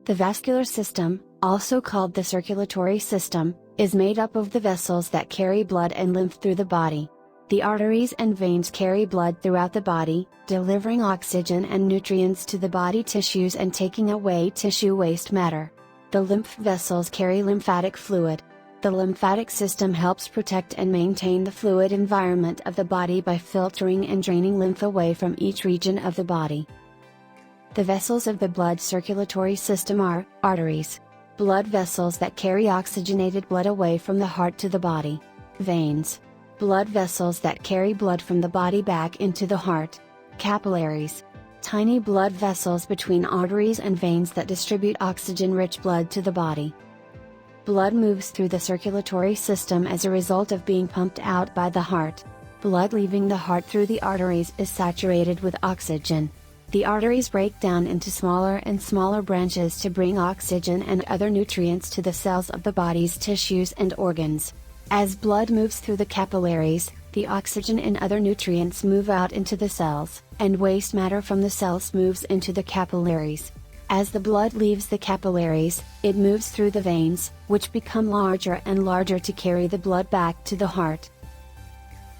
The vascular system, also called the circulatory system, is made up of the vessels that carry blood and lymph through the body. The arteries and veins carry blood throughout the body, delivering oxygen and nutrients to the body tissues and taking away tissue waste matter. The lymph vessels carry lymphatic fluid. The lymphatic system helps protect and maintain the fluid environment of the body by filtering and draining lymph away from each region of the body. The vessels of the blood circulatory system are arteries, blood vessels that carry oxygenated blood away from the heart to the body. Veins, blood vessels that carry blood from the body back into the heart. Capillaries, tiny blood vessels between arteries and veins that distribute oxygen-rich blood to the body. Blood moves through the circulatory system as a result of being pumped out by the heart. Blood leaving the heart through the arteries is saturated with oxygen. The arteries break down into smaller and smaller branches to bring oxygen and other nutrients to the cells of the body's tissues and organs. As blood moves through the capillaries, the oxygen and other nutrients move out into the cells, and waste matter from the cells moves into the capillaries. As the blood leaves the capillaries, it moves through the veins, which become larger and larger to carry the blood back to the heart.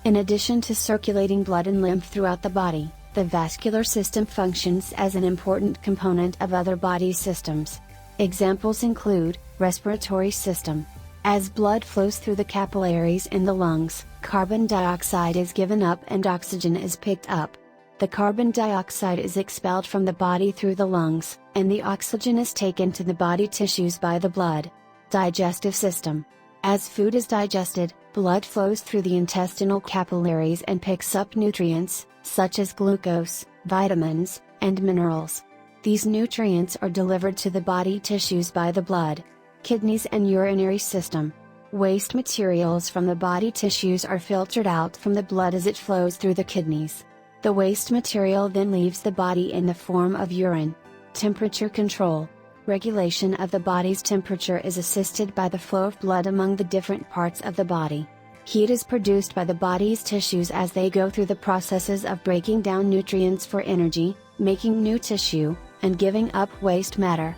In addition to circulating blood and lymph throughout the body, the vascular system functions as an important component of other body systems. Examples include respiratory system. As blood flows through the capillaries in the lungs, carbon dioxide is given up and oxygen is picked up. The carbon dioxide is expelled from the body through the lungs, and the oxygen is taken to the body tissues by the blood. Digestive system. As food is digested, blood flows through the intestinal capillaries and picks up nutrients, such as glucose, vitamins, and minerals. These nutrients are delivered to the body tissues by the blood. Kidneys and urinary system. Waste materials from the body tissues are filtered out from the blood as it flows through the kidneys. The waste material then leaves the body in the form of urine. Temperature control. Regulation of the body's temperature is assisted by the flow of blood among the different parts of the body. Heat is produced by the body's tissues as they go through the processes of breaking down nutrients for energy, making new tissue, and giving up waste matter.